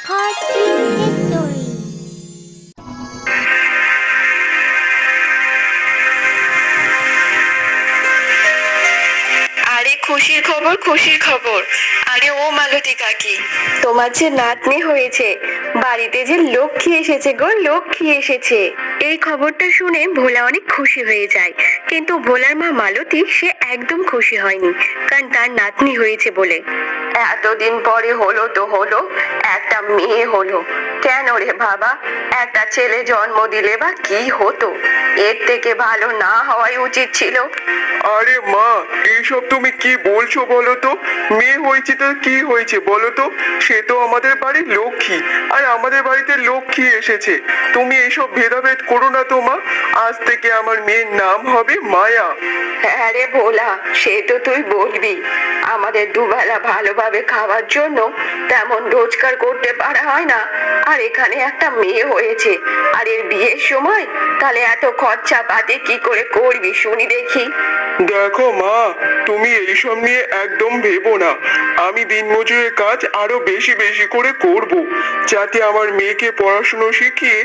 Heartbeat History. আরে খুশির খবর, খুশির খবর। আরে ও মালতী কাকি, তোমার যে নাতনি হয়েছে, বাড়িতে যে লক্ষ্মী এসেছে গো, লক্ষ্মী এসেছে। এই খবরটা শুনে ভোলা অনেক খুশি হয়ে যায়, কিন্তু ভোলার মা মালতী সে একদম খুশি হয়নি, কারণ তার নাতনি হয়েছে বলে। এতদিন পরে হলো তো হলো, একটা মেয়ে হলো। কেন রে বাবা, একটা ছেলে জন্ম দিলে বা কি হতো? এর থেকে ভালো না হওয়াই উচিত ছিল। আরে মা, এইসব তুমি কি বলছো বলো তো? মেয়ে হয়েছে তো কি হয়েছে বলো তো? সে তো আমাদের বাড়ির লক্ষ্মী, আর আমাদের বাড়িতে লক্ষ্মী এসেছে। তুমি এইসব ভেদাভেদ করো না তো মা। আজ থেকে আমার মেয়ের নাম হবে মায়া। হ্যাঁ রে ভোলা, সে তো তুই বলবি। আমাদের দুবেলা ভালোভাবে খাওয়ার জন্য তেমন রোজগার করতে পারা হয় না, আর এখানে একটা মেয়ে হয়েছে, আর এর বিয়ের সময় তাহলে এত খরচা পাতি কি করে করবি শুনি দেখি। দেখো মা, তুমি এইসব নিয়ে একদম ভেবো না। আমি দিনমজুরের কাজ আরো বেশি বেশি করে করব, যাতে আমার মেয়েকে পড়াশুনো শিখিয়ে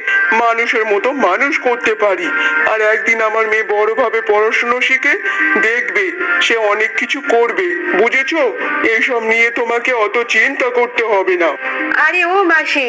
মানুষের মতো মানুষ করতে পারি। আর একদিন আমার মেয়ে বড়ভাবে পড়াশুনো শিখে দেখবে সে অনেক কিছু করবে, বুঝেছো? এইসব নিয়ে তোমাকে অত চিন্তা করতে হবে না। আরে ও মাসি,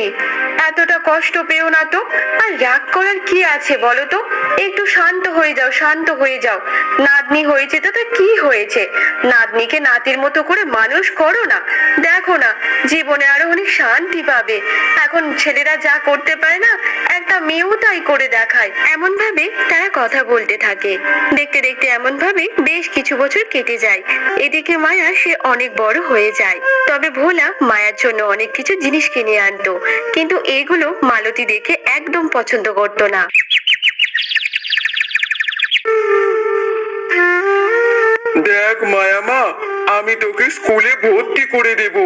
এতটা কষ্ট পেও না তো। আর রাগ করার কি আছে বলো তো? একটু শান্ত হয়ে যাও, শান্ত হয়ে যাও। নাতনি হয়েছে তো কি হয়েছে? নাতনিকে নাতির মতো করে মানুষ করো না। দেখো না, জীবনে আরো অনেক শান্তি পাবে। এখন ছেলেরা যা করতে পারে না, একটা মেয়েও তাই করে দেখায়। এমন ভাবে তারা কথা বলতে থাকে। দেখতে দেখতে এমন ভাবে বেশ কিছু বছর কেটে যায়। এদিকে মায়া সে অনেক বড় হয়ে যায়। তবে ভোলা মায়ার জন্য অনেক কিছু জিনিস কিনে আনতো, কিন্তু এগুলো মালতী দেখে একদম পছন্দ করতো না। দেখ মায়া মা, আমি তোকে স্কুলে ভর্তি করে দেব।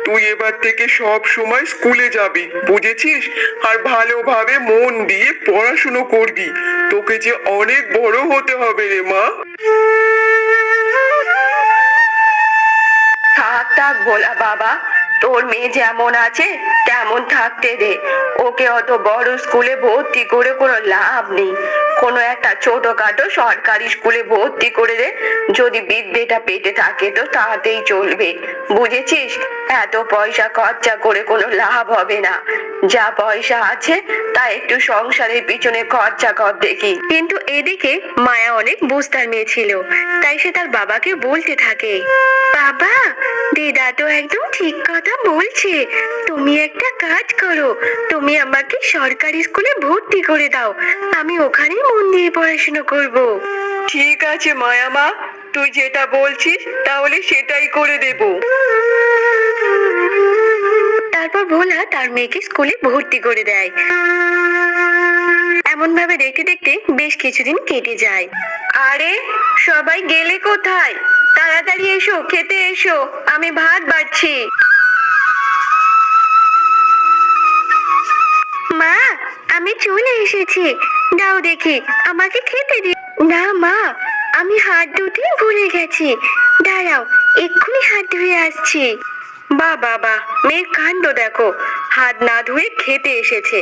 তুই এবার থেকে সব সময় স্কুলে যাবি, বুঝেছিস? আর ভালোভাবে মন দিয়ে পড়াশুনো করবি। তোকে যে অনেক বড় হতে হবে রে মা। থাক থাক ভোলা বাবা, তোর মেয়ে যেমন আছে তেমন থাকতে দে। ওকে অত বড় স্কুলে ভর্তি করে কোনো লাভ নেই। কোনো একটা ছোটখাটো সরকারি স্কুলে ভর্তি করে দে। যদি বিদ্যেটা পেতে থাকে তো তাতেই চলবে, বুঝেছিস? এত পয়সা খরচা করে কোনো লাভ হবে না। যা পয়সা আছে তা একটু সংসারের পিছনে খরচা কর দেখি। কিন্তু এদিকে মায়া অনেক বুঝতার মেয়ে ছিল, তাই সে তার বাবাকে বলতে থাকে, বাবা, দিদা তো একদম ঠিক কথা বলছে। তুমি একটা কাজ করো, তুমি আমাকে সরকারি স্কুলে ভর্তি করে দাও। আমি ওখানেই মন দিয়ে পড়াশোনা করব। ঠিক আছে মায়া মা, তুই যেটা বলছিস তাহলে সেটাই করে দেব। তারপর ভোলা তার মেয়েকে স্কুলে ভর্তি করে দেয়। এমন ভাবে দেখতে দেখতে বেশ কিছুদিন কেটে যায়। আরে সবাই গেলে কোথায়? তাড়াতাড়ি এসো, খেতে এসো, আমি ভাত বাড়ছি। মা, আমি চলে এসেছি, দাও দেখি, আমাকে খেতে দি। না মা, আমি হাত ধুতে ভুলে গেছি, দাঁড়াও, এক্ষুনি হাত ধুয়ে আসছি। বাহ বাবা, মেয়ের কাণ্ড দেখো, হাত না ধুয়ে খেতে এসেছে।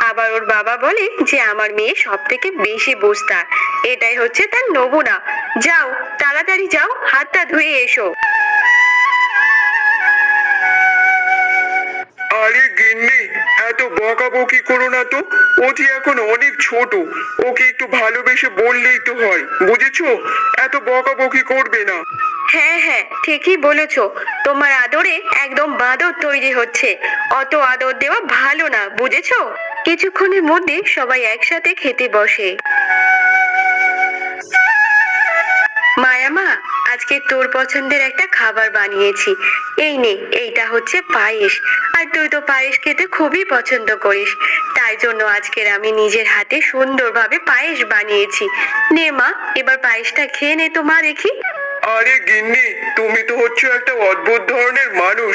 আবার ওর বাবা বলে যে আমার মেয়ে সব থেকে বেশি বুঝতার। এটাই হচ্ছে তার নমুনা। যাও, তাড়াতাড়ি যাও, হাতটা ধুয়ে এসো। আরে গিন্নি, এত বকাবকি করো না তো। ও যে এখন অনেক ছোট, ওকে একটু ভালোবেসে বললেই তো হয়, বুঝেছো? এত বকাবকি করবে না। হ্যাঁ হ্যাঁ, ঠিকই বলেছো। তোমার আদরে একদম বাঁদর তৈরি হচ্ছে। অত আদর দেওয়া ভালো না, বুঝেছো? কিছুক্ষণের মধ্যে সবাই একসাথে খেতে বসে। মায়ামা, আজকে তোর পছন্দের একটা খাবার বানিয়েছি। এই নে, এইটা হচ্ছে পায়েস। আর তুই তো পায়েস খেতে খুবই পছন্দ করিস, তাই জন্য আজকের আমি নিজের হাতে সুন্দরভাবে পায়েস বানিয়েছি। নে মা, এবার পায়েসটা খেয়ে নে তো মা, দেখি। আরে গিন্নি, তুমি তো হচ্ছে একটা অদ্ভুত ধরনের মানুষ।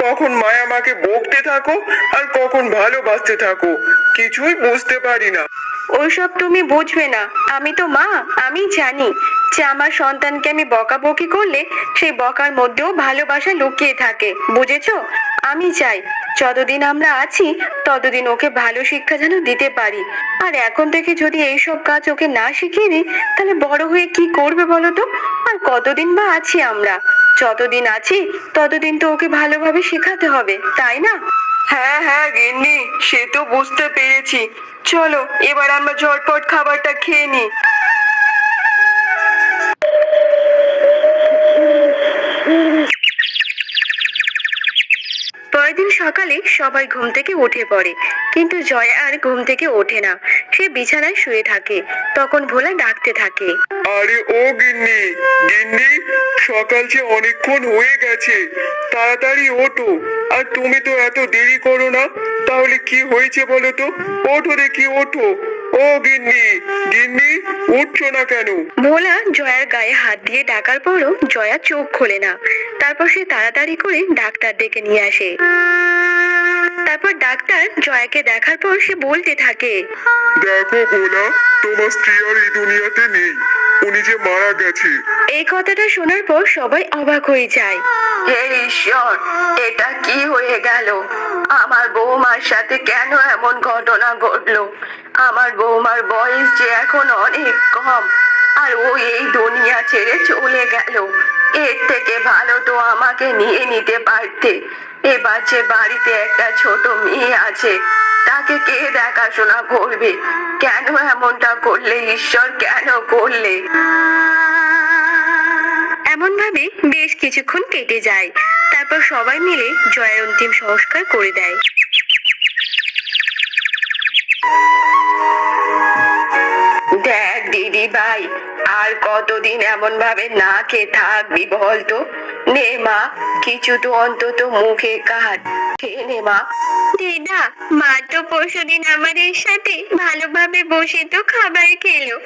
কখন মায়া মাকে বকতে থাকো আর কখন ভালোবাসতে থাকো, কিছুই বুঝতে পারি না। ওইসব তুমি বুঝবে না। আমি তো মা, আমি জানি যে আমার সন্তানকে আমি বকাবকি করলে সেই বকার মধ্যেও ভালোবাসা লুকিয়ে থাকে, বুঝেছো? আমি চাই যতদিন আমরা আছি ততদিন ওকে ভালো শিক্ষা যেন দিতে পারি। আর এখন থেকে যদি এইসব কাজ ওকে না শিখিয়ে দিই তাহলে বড় হয়ে কি করবে বলো তো? আর কতদিন বা আছি আমরা? যতদিন আছি ততদিন তো ওকে ভালোভাবে শেখাতে হবে, তাই না? হ্যাঁ হ্যাঁ গিন্নি, সে তো বুঝতে পেরেছি। চলো এবার আমরা ঝটপট খাবারটা খেয়ে নিই। পরেরদিন সকালে সবাই ঘুম থেকে উঠে পড়ে, কিন্তু জয়া আর ঘুম থেকে ওঠে না। সে বিছানায় শুয়ে থাকে। তখন ভোলা ডাকতে থাকে। আরে ও গিন্নি, গিন্নি, সকাল যে অনেকক্ষণ হয়ে গেছে, তাড়াতাড়ি ওঠো। আর তুমি তো এত দেরি করো না, তাহলে কি হয়েছে বলো তো? ওঠো দেখি, ওঠো। ও গিন্নি, গিন্নি, উঠছো না কেন? ভোলা জয়ার গায়ে হাত দিয়ে ডাকার পরও জয়া চোখ খোলে না। তারপর সে তাড়াতাড়ি করে ডাক্তার ডেকে নিয়ে আসে। তারপর ডাক্তার জয়াকে দেখার পর সে বলতে থাকে। দেখো ভোলা, তোমার স্ত্রী আর এই দুনিয়াতে নেই, উনি যে মারা গেছে। এই কথাটা শোনার পর সবাই অবাক হয়ে যায়। হে ঈশ্বর, এটা কি হয়ে গেল? আমার বৌমার সাথে কেন এমন ঘটনা ঘটলো? আমার বৌমার বয়স যে এখন অনেক কম, আর ও এই দুনিয়া ছেড়ে চলে গেল। এর থেকে ভালো তো আমাকে নিয়ে নিতে পারতে। এবার যে বাড়িতে একটা ছোট মেয়ে আছে, তাকে কে দেখাশোনা করবে? কেন এমনটা করলে ঈশ্বর, কেন করলে? এমন ভাবে বেশ কিছুক্ষণ কেটে যায়। তারপর সবাই মিলে জয়ের অন্তিম সংস্কার করে দেয়। দেখ দিদি ভাই, আর কতদিন এমন ভাবে না খেয়ে থাকবি বলতো? নে মা, কিছু তো অন্তত মুখে কাট, খেয়ে নে মা। দিদা, মা তো পরশুদিন আমাদের সাথে ভালোভাবে বসে তো খাবার খেলো,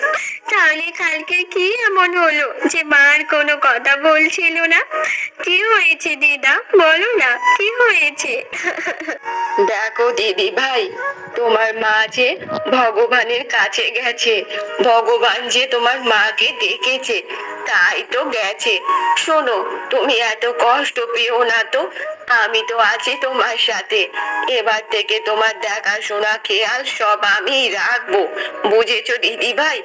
তাহলে কালকে কি এমন হলো যে মা আর কোনো কথা বলছিল না? কি হয়েছে দিদা, বলো না, কি হয়েছে? দেখো দিদি ভাই, তোমার মা যে ভগবানের কাছে গেছে, ভগবান যে তোমার মাকে ডেকেছে, তাই তো গেছে। শোনো, তুমি এত কষ্ট পেও না তো, আমি তো আছি তোমার সাথে। এবার থেকে তোমার দেখাশোনা খেয়াল সব আমিই রাখবো, বুঝেছো দিদি ভাই?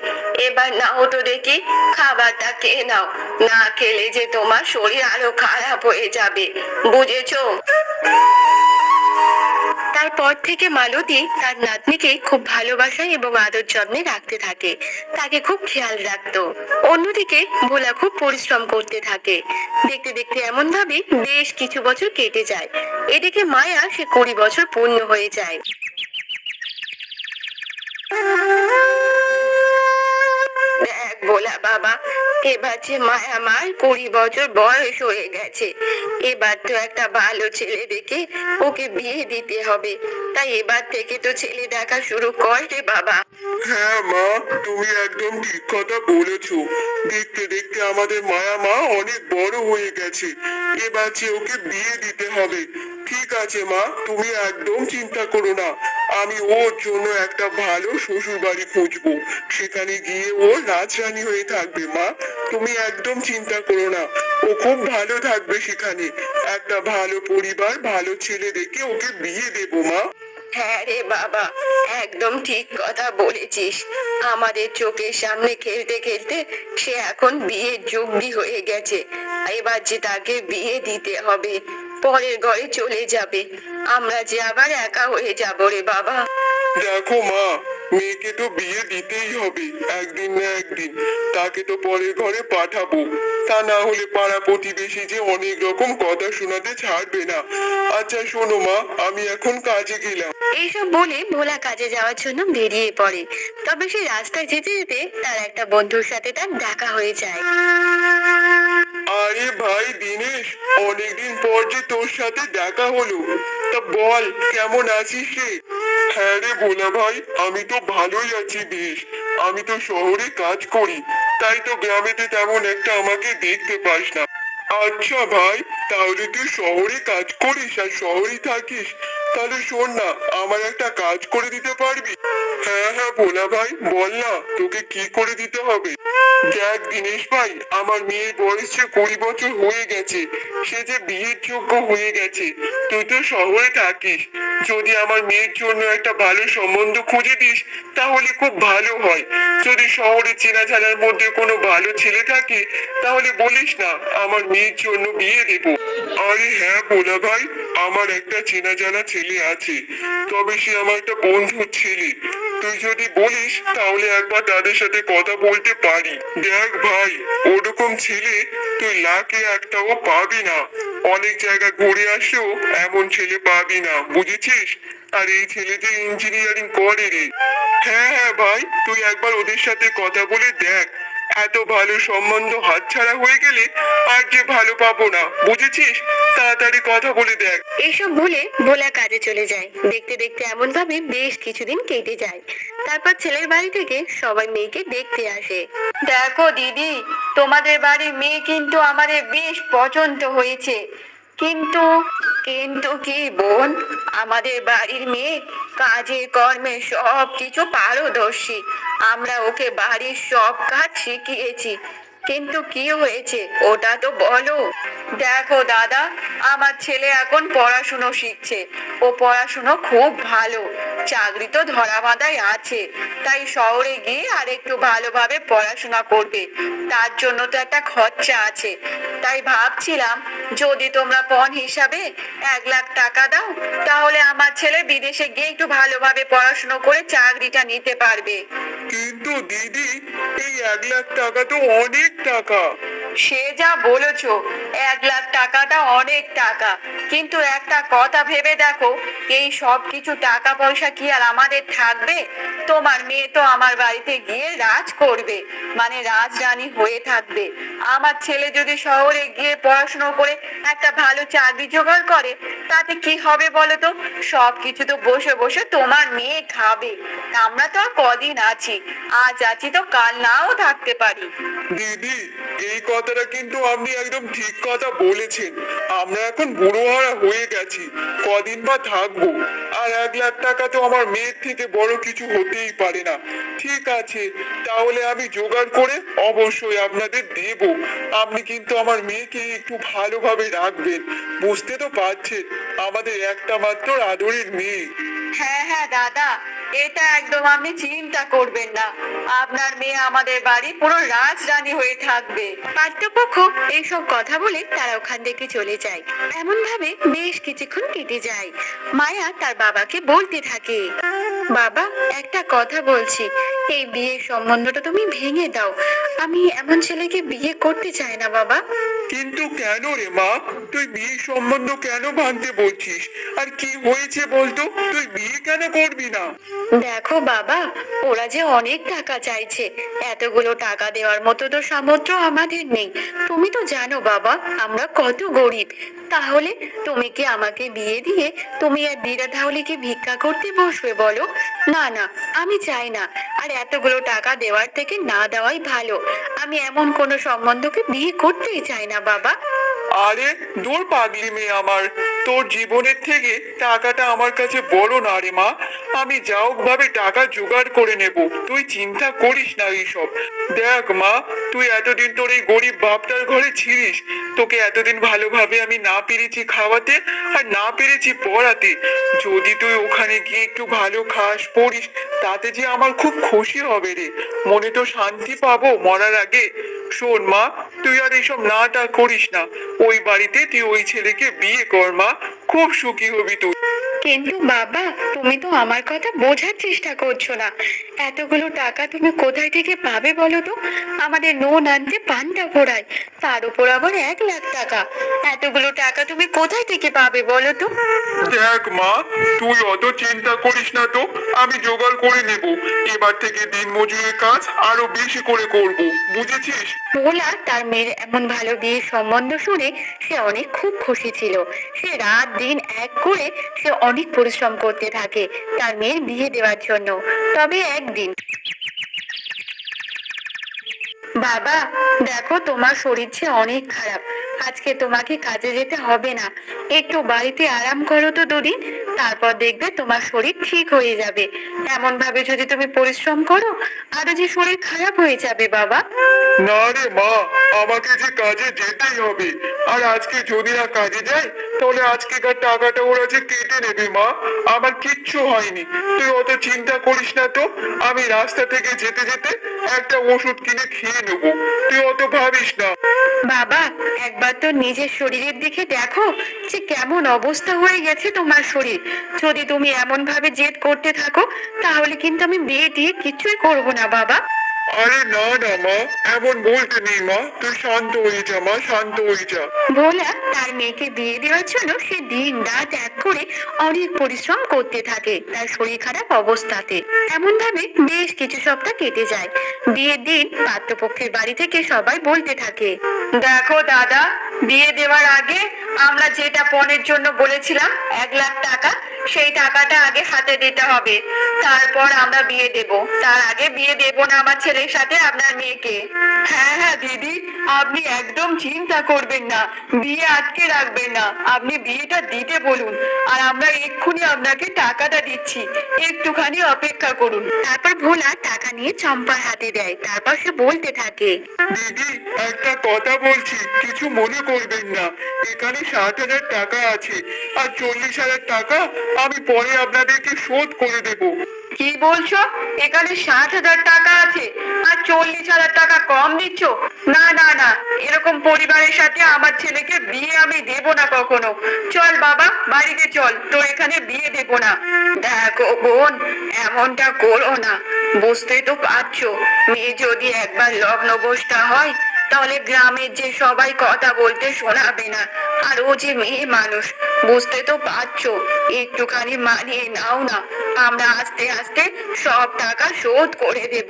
এবার নাও তো দেখি, খাবারটা খেয়ে নাও, না খেলে যে তোমার শরীর আরো খারাপ হয়ে যাবে, বুঝেছো? তারপর থেকে মালতী তার নাতনিকে খুব ভালোবাসা এবং আদর যত্নে রাখতে থাকে, তাকে খুব খেয়াল রাখতো। অন্যদিকে ভোলা খুব পরিশ্রম করতে থাকে। দেখতে দেখতে এমন ভাবে বেশ কিছু বছর কেটে যায়। এদিকে মায়া সে 20 বছর পূর্ণ হয়ে যায়। দেখ ভোলা বাবা, এবার যে মায়া মার 20 বছর বয়স হয়ে গেছে। এবার তো একটা ভালো ছেলে দেখে ওকে বিয়ে দিতে হবে। তাই এবার থেকে তো ছেলে দেখা শুরু কর রে বাবা। হ্যাঁ মা, তুমি একদম ঠিক কথা বলেছো। দেখতে দেখতে আমাদের মায়া মা অনেক বড় হয়ে গেছে, এবার যে ওকে বিয়ে দিতে হবে। ঠিক আছে মা, তুমি একদম চিন্তা করো না। আমি ওর জন্য একটা ভালো শ্বশুর বাড়ি খুঁজবো, সেখানে গিয়ে ও রাজরানী হয়ে থাকবে। মা, তুমি একদম চিন্তা করো না, ও খুব ভালো থাকবে সেখানে। একটা ভালো পরিবার, ভালো ছেলে দেখে ওকে বিয়ে দেবো মা। হ্যাঁ রে বাবা, একদম ঠিক কথা বলেছিস। আমাদের চোখের সামনে খেলতে খেলতে সে এখন বিয়ের যোগ্যী হয়ে গেছে। এবার যে তাকে বিয়ে দিতে হবে, পরের ঘরে চলে যাবে। আমরা যে আবার একা হয়ে যাব রে বাবা। দেখো মা, মেয়েকে তো বিয়ে দিতেই হবে একদিন না একদিন। তাকে তো পরের ঘরে পাঠাবো, তা না হলে পাড়া প্রতিবেশী যে অনেক রকম কথা শোনাতে ছাড়বে না। আচ্ছা শোনো মা, আমি এখন কাজে গেলাম। এইসব বলে ভোলা কাজে যাওয়ার জন্য বেরিয়ে পড়ে। তবে সে রাস্তায় যেতে যেতে তার একটা বন্ধুর সাথে তার দেখা হয়ে যায়। আরে ভাই দিনেশ, অনেকদিন পর যে তোর সাথে দেখা হলো। তা বল, কেমন আছিস রে? হ্যাঁ রে ভোলা ভাই, আমি তো ভালোই আছি বেশ। আমি তো শহরে কাজ করি, তাই তো গ্রামেতে তেমন একটা আমাকে দেখতে পাস না। আচ্ছা ভাই, তাহলে তুই শহরে কাজ করিস আর শহরেই থাকিস? তাহলে শোন না, আমার একটা কাজ করে দিতে পারবি? হ্যাঁ হ্যাঁ ভোলা ভাই, বল না, তোকে কি করে দিতে হবে? দেখ দিনেশ ভাই, আমার মেয়ের বয়স যে 20 বছর হয়ে গেছে, সে যে বিয়ের যোগ্য হয়ে গেছে। তুই তো শহরে থাকিস, যদি আমার মেয়ের জন্য একটা ভালো সম্বন্ধ খুঁজে দিস তাহলে খুব ভালো হয়। যদি শহরে চেনা জানার মধ্যে কোনো ভালো ছেলে থাকে তাহলে বলিস না, আমার মেয়ের জন্য বিয়ে দেবো। আরে হ্যাঁ ভোলা ভাই, আমার একটা চেনা জানা ছেলে আছে, তবে সে আমার একটা বন্ধুর ছেলে। তুই যদি বলিস তাহলে একবার তাদের সাথে কথা বলতে পারি। দেখ ভাই, ওরকম ছেলে তুই লাখে একটাও পাবি না। অনেক জায়গা ঘুরে আসলেও এমন ছেলে পাবি না, বুঝেছিস? আর এই ছেলেটি ইঞ্জিনিয়ারিং করে রে। হ্যাঁ হ্যাঁ ভাই, তুই একবার ওদের সাথে কথা বলে দেখ। এত ভালো সম্বন্ধ হাতছাড়া হয়ে গেলে আর যে ভালো পাবো না, বুঝেছিস? তাড়াতাড়ি কথা বলে দেখ। এইসব বলে ভোলা কাজে চলে যায়। দেখতে দেখতে এমন ভাবে বেশ কিছুদিন কেটে যায়। তারপর ছেলের বাড়ি থেকে সবাই মেয়েকে দেখতে আসে। দেখো দিদি, তোমাদের বাড়ির মেয়ে কিন্তু আমাদের বেশ পছন্দ হয়েছে। কিন্তু কিন্তু কি বোন, আমাদের বাড়ির মেয়ে কাজে কর্মে সব কিছু পারদর্শী। আমরা ওকে বাড়ির সব কাজ শিখিয়েছি, কিন্তু কি হয়েছে ওটা তো বলো। দেখো দাদা, আমার ছেলে এখন পড়াশুনো শিখছে। ও পড়াশুনো খুব ভালো, চাকরি তো ধরা বাঁধাই আছে। তাই শহরে গিয়ে আর একটু ভালোভাবে পড়াশোনা করবে, তার জন্য তো একটা খরচা আছে। তাই ভাবছিলাম যদি তোমরা পণ হিসাবে 1 লাখ টাকা দাও তাহলে আমার ছেলে বিদেশে গিয়ে একটু ভালোভাবে পড়াশুনো করে চাকরিটা নিতে পারবে। কিন্তু দিদি, এই 1 লাখ টাকা তো অনেক টাকা। সে যা বলেছো, 1 লাখ টাকাটা অনেক টাকা, কিন্তু একটা কথা ভেবে দেখো, এই সব কিছু টাকা পয়সা কি আর আমাদের থাকবে? তোমার মেয়ে তো আমার বাড়িতে গিয়ে রাজ করবে, মানে রাজরানী হয়ে থাকবে। আমার ছেলে যদি শহরে গিয়ে পড়াশোনা করে একটা ভালো চাকরি জোগাড় করে, তাতে কি হবে বলো তো? সব কিছু তো বসে বসে তোমার মেয়ে খাবে। আমরা তো আর কদিন আছি, আজ আছি তো কাল নাও থাকতে পারি। দিদি, এই কথাটা কিন্তু আপনি একদম ঠিক কথা বলেছেন। আমরা এখন বুড়োহারা হয়ে গেছি, কদিন বা থাকবো। আর 1 লাখ টাকা তো আমার মেয়ের থেকে বড় কিছু হতেই পারে না। ঠিক আছে, তাহলে আমি জোগাড় করে অবশ্যই আপনাদের দেব। আপনি কিন্তু আমার মেয়েকে একটু ভালোভাবে রাখবেন। বুঝতে তো পারছেন, আমাদের একটা মাত্র আদরের মেয়ে। হ্যাঁ হ্যাঁ দাদা, এটা একদম আপনি চিন্তা করবেন না। আপনার মেয়ে আমাদের বাড়ি পুরো রাজরানী হয়ে থাকবে। পাঠ্যপক্ষ এইসব কথা বলে তারা ওখান থেকে চলে যায়। এমন ভাবে বেশ কিছুক্ষণ কেটে যায়। মায়া তার বাবাকে বলতে থাকে, বাবা, একটা কথা বলছি, এই বিয়ের সম্বন্ধটা তুমি ভেঙে দাও। আমি এমন ছেলেকে বিয়ে করতে চাই না বাবা। কিন্তু কেন রে মা, তুই বিয়ে সম্বন্ধ কেন ভাঙতে বলছিস? আর কি হয়েছে বলতো? তুই বিয়ে কেন করবি না? দেখো বাবা, ওরা যে অনেক টাকা চাইছে, এতগুলো টাকা দেওয়ার মতো তো সামর্থ্য আমাদের নেই। তুমি তো জানো বাবা, আমরা কত গরিব। তাহলে তুমি কি আমাকে বিয়ে দিয়ে তুমি আর দিদা তাহলে কি ভিক্ষা করতে বসবে বলো? না না, আমি চাই না। আর এতগুলো টাকা দেওয়ার থেকে না দেওয়াই ভালো। আমি এমন কোনো সম্বন্ধকে বিয়ে করতেই চাই না বাবা। আরে দূর পাগলি মেয়ে আমার, তোর জীবনের থেকে টাকাটা আমার কাছে বড় না রে মা। আমি যা হোক ভাবে টাকা জোগাড় করে নেব, তুই চিন্তা করিস না এইসব। দেখ মা, তুই এতদিন তোর এই গরিব বাপটার ঘরে ছিলিস, তোকে এতদিন ভালোভাবে আমি না পেরেছি খাওয়াতে আর না পেরেছি পড়াতে। যদি তুই ওখানে গিয়ে একটু ভালো খাস পড়িস, তাতে যে আমার খুব খুশি হবে রে, মনে তো শান্তি পাবো মরার আগে। শোন মা, তুই আর এইসব নাটা করিস না। ওই বাড়িতে তুই ওই ছেলেকে বিয়ে কর মা, খুব সুখী হবি তুই। কিন্তু বাবা, তুমি তো আমার কথা বোঝার চেষ্টা করছো না। এতগুলো টাকা তুমি কোথায় থেকে পাবে বলো তো? আমাদের নুন আনতে পান্তা ফোড়ায়, তার উপর আবার 1 লাখ টাকা। এতগুলো টাকা তুমি কোথায় থেকে পাবে বলো তো? দেখ মা, তুই অত চিন্তা করিস না তো, আমি জোগাড় করে নেব। এবার থেকে দিন মজুরের কাজ আরো বেশি করে করব, বুঝেছিস? ভোলা তার মেয়ের এমন ভালো বিয়ের সম্বন্ধ শুনে সে অনেক খুব খুশি ছিল। সে রাত দিন এক করে সে অনেক পরিশ্রম করতে থাকে তার মেয়ের বিয়ে দেওয়ার জন্য। তবে একদিন, বাবা দেখো, তোমার শরীর যে অনেক খারাপ, আজকে তোমাকে কাজে যেতে হবে না, একটু বাড়িতে আরাম করো তো দুদিন, তারপর দেখবে তোমার শরীর ঠিক হয়ে যাবে। এমন ভাবে যদি তুমি পরিশ্রম করো, আরো যে শরীর খারাপ হয়ে যাবে বাবা। না রে মা, আমাকে যে কাজে যেতেই হবে। আর আজকে যদি না কাজে যাই, তাহলে আজকেকার টাকাটা ওরা যে কেটে নেবে মা। আমার কিচ্ছু হয়নি, তুই অত চিন্তা করিস না তো। আমি রাস্তা থেকে যেতে যেতে একটা ওষুধ কিনে খেয়ে নেবো, তুই অত ভাবিস না। বাবা, একবার তো নিজের শরীরের দিকে দেখো যে কেমন অবস্থা হয়ে গেছে তোমার শরীর। যদি তুমি এমন ভাবে জেদ করতে থাকো, তাহলে কিন্তু আমি বিয়ে দিয়ে কিছুই করব না বাবা। আরে না না মা, এমন বলতে নেই মা, তুই শান্ত হয়ে যা মা, শান্ত হয়ে যা। ভোলা তার মেয়েকে বিয়ে দেওয়ার জন্য সে দিন রাত এক করে অনেক পরিশ্রম করতে থাকে তার শরীর খারাপ অবস্থাতে। এমন ভাবে বেশ কিছু সপ্তাহ কেটে যায়। বিয়ের দিন পাত্রপক্ষের বাড়ি থেকে সবাই বলতে থাকে, দেখো দাদা, বিয়ে দেওয়ার আগে আমরা যেটা পণের জন্য বলেছিলাম 1 লাখ টাকা, সেই টাকাটা আগে হাতে দিতে হবে, তারপর আমরা বিয়ে দেব। তার আগে বিয়ে দেব না আমার ছেলের সাথে আপনার মেয়েকে। হ্যাঁ হ্যাঁ দিদি, আপনি একদম চিন্তা করবেন না, বিয়ে আটকে রাখবেন না, আপনি বিয়েটা দিতে বলুন, আর আমরা এক্ষুনি আপনাকে টাকাটা দিচ্ছি, একটুখানি অপেক্ষা করুন। তারপর ভোলা টাকা নিয়ে চম্পার হাতে দেয়, তারপর সে বলতে থাকে, দিদি, একটা কথা বলছি, কিছু মনে করবেন না। এখানে 60,000 টাকা আছে, আর 40,000 টাকা আমি পরে আপনাদেরকে শোধ করে দেবো। কি বলছো? এখানে 60,000 টাকা আছে আর 40,000 টাকা কম দিচ্ছ? না না না, এরকম পরিবারের সাথে আমার ছেলেকে বিয়ে আমি দেব না কখনো। চল বাবা, বাড়িতে চল, তো এখানে বিয়ে দেব না। দেখো বোন, এমনটা করো না, বুঝতে তো পারছো, মেয়ে যদি একবার লগ্নভ্রষ্টা হয়, তাহলে গ্রামের যে সবাই কথা বলতে শোনাবে না। আর ও যে মেয়ে মানুষ, বুঝতে তো পারছো, একটুখানি মানিয়ে নাও না, আমরা আস্তে আস্তে সব টাকা শোধ করে দেব।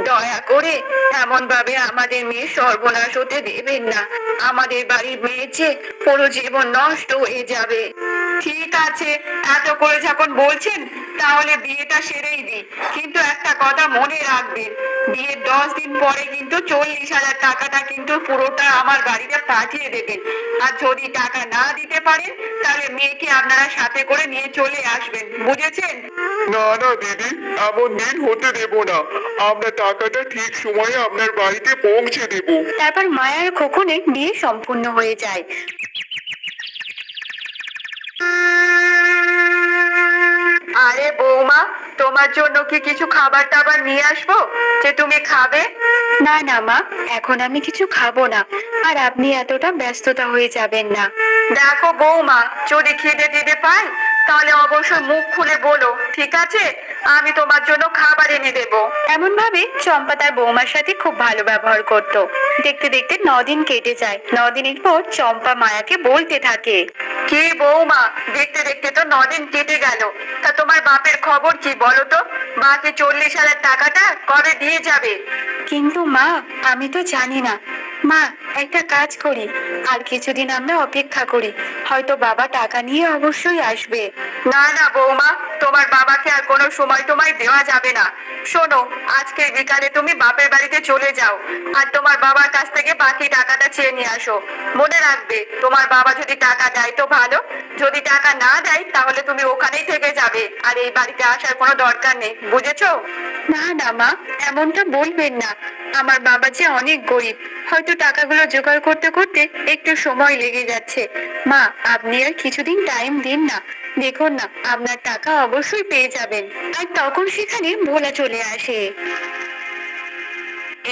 দয়া করে এমন ভাবে আমাদের মেয়ে সর্বনাশ হতে দেবেন না, আমাদের বাড়ির মেয়ে যে পুরো জীবন নষ্ট হয়ে যাবে। ঠিক আছে, এত করে যখন বলছেন, তাহলে বিয়েটা সেরেই দিই, কিন্তু একটা কথা মনে রাখবেন, বিয়ের 10 দিন পরে কিন্তু 40,000 টাকাটা কিন্তু পুরোটা আমার বাড়িতে পাঠিয়ে দেবেন। আর যদি টাকা না দিতে পারেন, তাহলে মেয়েকে আপনারা সাথে করে নিয়ে চলে আসবেন, বুঝেছেন? না না দিদি, এমন দিন হতে দেব না। আমরা টাকাটা ঠিক সময়ে আপনার বাড়িতে পৌঁছে দেব। তারপর মায়ার খোকনের বিয়ে সম্পূর্ণ হয়ে যায়। আরে বৌমা, তোমার জন্য কি কিছু খাবার টাবার নিয়ে আসবো যে তুমি খাবে? না না মা, এখন আমি কিছু খাবো না, আর আপনি এতটা ব্যস্ততা হয়ে যাবেন না। দেখো বৌমা, যদি খিদে টিদে পাই, তাহলে অবশ্যই মুখ খুলে বলো, ঠিক আছে? আমি তোমার জন্য খাবার এনে দেবো। এমন ভাবে চম্পা তার বৌমার সাথে খুব ভালো ব্যবহার করত। দেখতে দেখতে 9 দিন কেটে যায়। 9 দিনের পর চম্পা মায়াকে বলতে থাকে, কি বৌমা, দেখতে দেখতে তো 9 দিন কেটে গেল, তা তোমার বাপের খবর কি বলো তো? বাকি 40,000 টাকাটা কবে দিয়ে যাবে? কিন্তু মা, আমি তো জানি না। মা, একটা কাজ করি, আর কিছুদিন আমরা অপেক্ষা করি, হয়তো বাবা টাকা নিয়ে অবশ্যই আসবে। না না বৌমা, তোমার বাবাকে আর কোনো সময় তোমায় দেওয়া যাবে না। শোনো, আজকে বিকালে তুমি বাপের বাড়িতে চলে যাও, আর তোমার বাবার কাছ থেকে বাকি টাকাটা চেয়ে নিয়ে আসো। মনে রাখবে, তোমার বাবা যদি টাকা দেয় তো ভালো, যদি টাকা না দেয় তাহলে তুমি ওখানেই থেকে যাবে, আর এই বাড়িতে আসার কোনো দরকার নেই, বুঝেছো? না না মা, এমনটা বলবেন না, আমার বাবা যে অনেক গরিব, হয়তো টাকাগুলো জোগাড় করতে করতে একটু সময় লেগে যাচ্ছে। মা, আপনি আর কিছুদিন টাইম দিন না, দেখুন না, আপনার টাকা অবশ্যই পেয়ে যাবেন। আর তখন সেখানে ভোলা চলে আসে।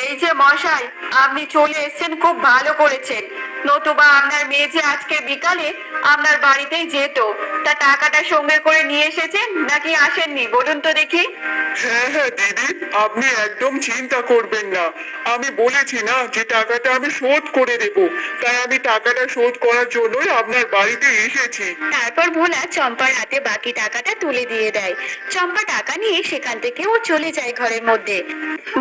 এই যে মশাই, আপনি চলে এসেছেন, খুব ভালো করেছেন, নতুবা আপনার মেয়ে যে আজকে বিকালে আপনার বাড়িতেই যেত। তা টাকাটা সঙ্গে করে নিয়ে এসেছেন নাকি আসেননি, বলুন তো দেখি। হ্যাঁ হ্যাঁ দিদি, আপনি একদম চিন্তা করবেন না। আমি বলেছি না যে টাকাটা আমি শোধ করে দেব, তাই আমি টাকাটা শোধ করার জন্যই আপনার বাড়িতে এসেছি। তারপর ভোলা চম্পার হাতে বাকি টাকাটা তুলে দিয়ে দেয়। চম্পা টাকা নিয়ে সেখান থেকে ও চলে যায় ঘরের মধ্যে।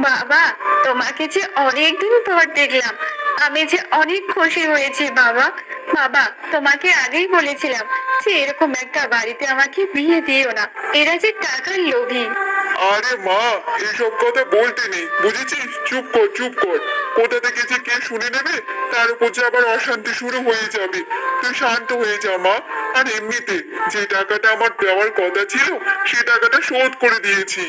বাবা, তোমাকে যে অনেকদিন পর দেখলাম, আমি যে অনেক খুশি হয়েছি বাবা। বাবা, তোমাকে আগেই বলেছিলাম যে এরকম একটা বাড়িতে আমাকে বিয়ে দিও না, এরা যে টাকার লোভী। আরে মা, এইসব কথা বলতে নেই, বুঝেছিস? চুপ কর, চুপ কর। কোথা থেকে যে কে শুনে নেবে, তার উপর যে আবার অশান্তি শুরু হয়ে যাবে। তুই শান্ত হয়ে যা মা। আর এমনিতে যে টাকাটা আমার দেওয়ার কথা ছিল, সে টাকাটা শোধ করে দিয়েছি।